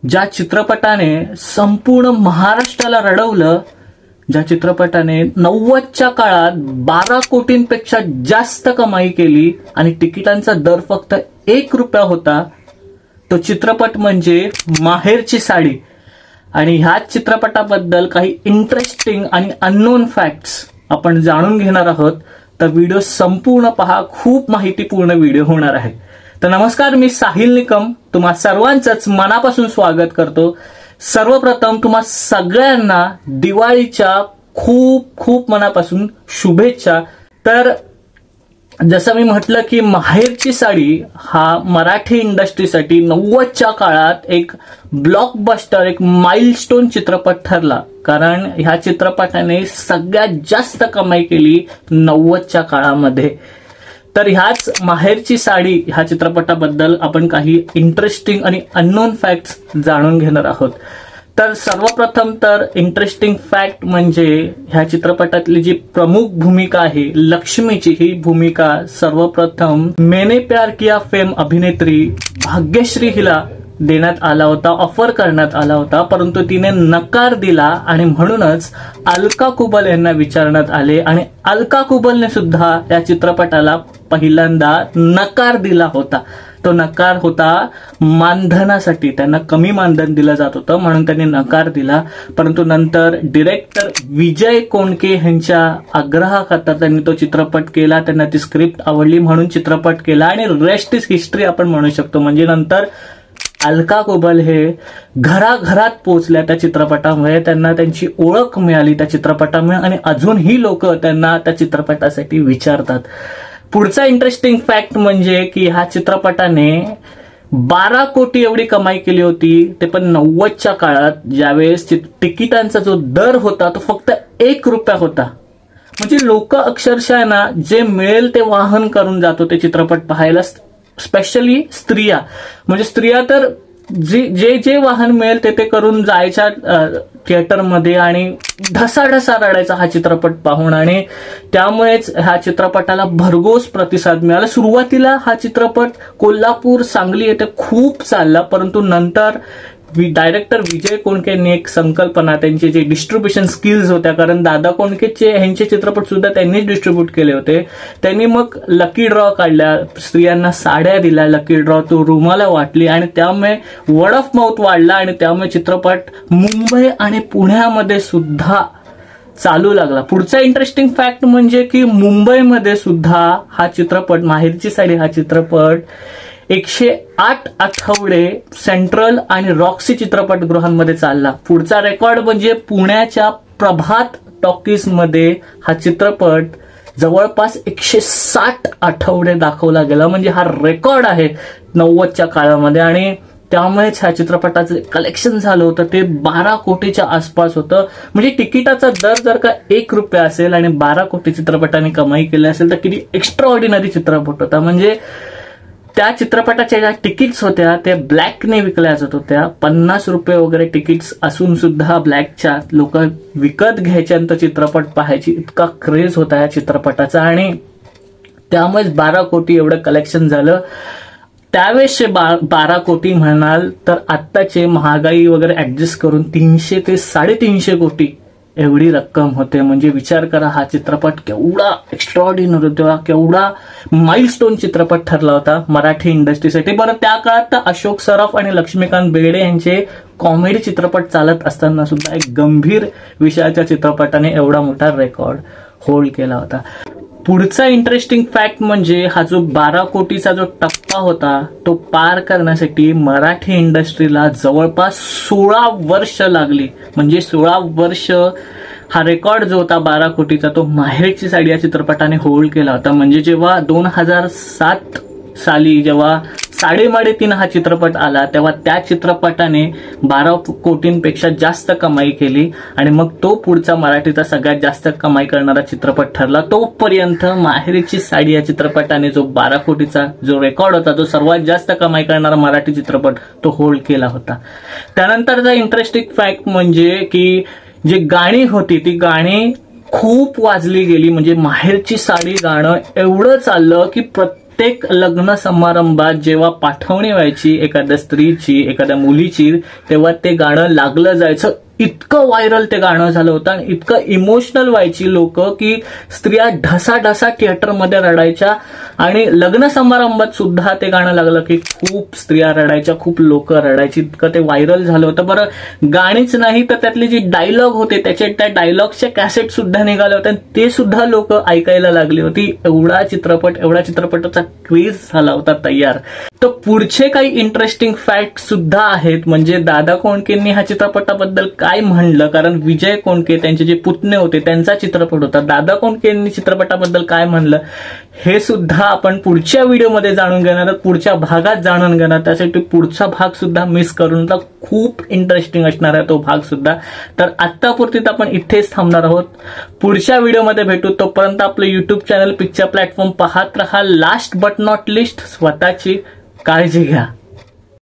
ज्या चित्रपटाने संपूर्ण महाराष्ट्राला रडवलं, ज्या चित्रपटाने 90च्या काळात 12 कोटींपेक्षा जास्त कमाई केली आणि तिकिटांचा दर फक्त 1 रुपया होता, तो चित्रपट म्हणजे माहेरची साडी. आणि ह्याच चित्रपटाबद्दल काही इंटरेस्टिंग आणि अननोन फॅक्ट्स आपण जाणून घेणार आहोत. तर व्हिडिओ संपूर्ण पहा, खूप माहितीपूर्ण व्हिडिओ होणार आहे. तर नमस्कार, मी साहिल निकम तुम्हा सर्वांचंच मनापासून स्वागत करतो. सर्वप्रथम तुम्हा सगळ्यांना दिवाळीच्या खूप खूप मनापासून शुभेच्छा. तर जसं मी म्हटलं की माहेरची साडी हा मराठी इंडस्ट्रीसाठी 90च्या काळात एक ब्लॉकबस्टर, एक माइलस्टोन चित्रपट ठरला. कारण ह्या चित्रपटाने सगळ्यात जास्त कमाई केली 90च्या काळामध्ये. तर ह्याच माहेरची साडी ह्या चित्रपटाबद्दल आपण काही इंटरेस्टिंग आणि अननोन फॅक्ट्स जाणून घेणार आहोत. तर सर्वप्रथम तर इंटरेस्टिंग फॅक्ट म्हणजे ह्या चित्रपटातली जी प्रमुख भूमिका आहे लक्ष्मीची, ही भूमिका सर्वप्रथम मैंने प्यार किया फेम अभिनेत्री भाग्यश्री हिला देण्यात आला होता, ऑफर करण्यात आला होता, परंतु तिने नकार दिला आणि म्हणूनच अलका कुबल यांना विचारण्यात आले आणि अलका कुबलने सुद्धा या चित्रपटाला पहिल्यांदा नकार दिला होता. तो नकार होता मानधनासाठी, त्यांना कमी मानधन दिलं जात होतं म्हणून त्यांनी नकार दिला. परंतु नंतर डिरेक्टर विजय कोणके यांच्या आग्रहाखातर त्यांनी तो चित्रपट केला. त्यांना ती स्क्रिप्ट आवडली म्हणून चित्रपट केला आणि रेस्ट इज हिस्ट्री आपण म्हणू शकतो. म्हणजे नंतर अलका कुबल हे घराघरात पोहोचल्या त्या चित्रपटामुळे, त्यांना त्यांची ओळख मिळाली त्या चित्रपटामुळे आणि अजूनही लोक त्यांना त्या चित्रपटासाठी विचारतात. पुढचा इंटरेस्टिंग फॅक्ट म्हणजे की ह्या चित्रपटाने 12 कोटी एवढी कमाई केली होती, ते पण 90च्या काळात, ज्यावेळेस तिकिटांचा जो दर होता तो फक्त 1 रुपया होता. म्हणजे लोक अक्षरशः ना जे मिळेल ते वाहन करून जात होते चित्रपट पाहायला. स्पेशली स्त्रिया, म्हणजे स्त्रिया तर जे जे वाहन मिळेल ते करून जायच्या थिएटरमध्ये आणि ढसाढसा रडायचा हा चित्रपट पाहून. आणि त्यामुळेच ह्या चित्रपटाला भरघोस प्रतिसाद मिळाला. सुरुवातीला हा चित्रपट कोल्हापूर, सांगली येथे खूप चालला, परंतु नंतर डायरेक्टर विजय कोणकेंनी एक संकल्पना, त्यांचे जे डिस्ट्रीब्युशन स्किल्स होत्या, कारण दादा कोणकेचे ह्यांचे चित्रपट सुद्धा त्यांनीच डिस्ट्रीब्यूट केले होते, त्यांनी मग लकी ड्रॉ काढल्या, स्त्रियांना साड्या दिल्या, लकी ड्रॉ तो रुमाला वाटली आणि त्यामुळे वर्ड ऑफ माउथ वाढला आणि त्यामुळे चित्रपट मुंबई आणि पुण्यामध्ये सुद्धा चालू लागला. पुढचा इंटरेस्टिंग फॅक्ट म्हणजे की मुंबईमध्ये सुद्धा हा चित्रपट, माहेरची साडी हा चित्रपट 108 आठवडे सेंट्रल आणि रॉक्सी चित्रपटगृहांमध्ये चालला. पुढचा रेकॉर्ड म्हणजे पुण्याच्या प्रभात टॉकीजमध्ये हा चित्रपट जवळपास 160 आठवडे दाखवला गेला. म्हणजे हा रेकॉर्ड आहे 90च्या काळामध्ये. आणि त्यामुळेच ह्या चित्रपटाचं कलेक्शन झालं होतं ते 12 कोटीच्या आसपास होतं. म्हणजे तिकिटाचा दर जर का 1 रुपया असेल आणि 12 कोटी चित्रपटाने कमाई केली असेल तर किती एक्स्ट्रा ऑर्डिनरी चित्रपट होता. म्हणजे त्या चित्रपटाच्या ज्या तिकीट्स होत्या त्या ब्लॅकने विकल्या जात होत्या. 50 रुपये वगैरे तिकीट्स असून सुद्धा ब्लॅकच्या लोक विकत घ्यायचे आणि तो चित्रपट पाहायची, इतका क्रेज होता या चित्रपटाचा. आणि त्यामुळेच 12 कोटी एवढं कलेक्शन झालं. त्यावेळेसचे 12 कोटी म्हणाल तर आत्ताचे महागाई वगैरे ऍडजस्ट करून 300 ते 350 कोटी एवढी रक्कम होते. म्हणजे विचार करा हा चित्रपट केवढा एक्स्ट्राऑर्डिनरी होता, केवढा माइलस्टोन चित्रपट ठरला होता मराठी इंडस्ट्रीसाठी. बरं, त्या काळात तर अशोक सराफ आणि लक्ष्मीकांत बेर्डे यांचे कॉमेडी चित्रपट चालत असताना सुद्धा एक गंभीर विषयाच्या चित्रपटाने एवढा मोठा रेकॉर्ड होल्ड केला होता. पुढचा इंटरेस्टिंग फॅक्ट म्हणजे हा जो 12 कोटीचा जो टप्पा होता तो पार करण्यासाठी मराठी इंडस्ट्रीला जवळपास 16 वर्ष लागली. म्हणजे 16 वर्ष हा रेकॉर्ड जो होता 12 कोटीचा तो माहेरची साडी या चित्रपटाने होल्ड केला होता. म्हणजे जेव्हा 2007 साली जेव्हा साडेमाडे 3 हा चित्रपट आला तेव्हा त्या चित्रपटाने 12 कोटींपेक्षा जास्त कमाई केली आणि मग तो पुढचा मराठीचा सगळ्यात जास्त कमाई करणारा चित्रपट ठरला. तोपर्यंत माहेरची साडी या चित्रपटाने जो 12 कोटीचा जो रेकॉर्ड होता तो सर्वात जास्त कमाई करणारा मराठी चित्रपट तो होल्ड केला होता. त्यानंतरचा इंटरेस्टिंग फॅक्ट म्हणजे की जी गाणी होती ती गाणी खूप वाजली गेली. म्हणजे माहेरची साडी गाणं एवढं चाललं की प्रत्येक लग्न समारंभात जेव्हा पाठवणी व्हायची एखाद्या स्त्रीची, एखाद्या मुलीची, तेव्हा ते गाणं लागलं जायचं. इतकं व्हायरल ते गाणं झालं होतं आणि इतकं इमोशनल व्हायची लोक की स्त्रिया ढसाढसा थिएटरमध्ये रडायच्या. आणि लग्न समारंभात सुद्धा ते गाणं लागलं की खूप स्त्रिया रडायच्या, खूप लोक रडायची. इतकं ते व्हायरल झालं होतं. बरं गाणीच नाही तर त्यातले जे डायलॉग होते त्या डायलॉगचे कॅसेट सुद्धा निघाले होते आणि ते सुद्धा लोक ऐकायला लागली होती. एवढा चित्रपटाचा क्रेज झाला होता तयार. तर पुढचे काही इंटरेस्टिंग फॅक्ट सुद्धा आहेत. म्हणजे दादा कोंडकेंनी ह्या चित्रपटाबद्दल काय म्हणलं, कारण विजय कोंडके त्यांचे जे पुतणे होते त्यांचा चित्रपट होता. दादा कोंडकेंनी चित्रपटाबद्दल काय म्हणलं हे सुद्धा आपण पुढच्या व्हिडिओमध्ये जाणून घेणार, पुढच्या भागात जाणून घेणार. त्यासाठी पुढचा भाग सुद्धा मिस करून नका, खूप इंटरेस्टिंग असणार आहे तो भाग सुद्धा. तर आत्तापुरतीत आपण इथेच थांबणार आहोत. पुढच्या व्हिडिओमध्ये भेटू. तोपर्यंत आपलं युट्यूब चॅनल पिक्चर प्लॅटफॉर्म पाहत रहा. लास्ट बट नॉट लिस्ट, स्वतःची काळजी घ्या.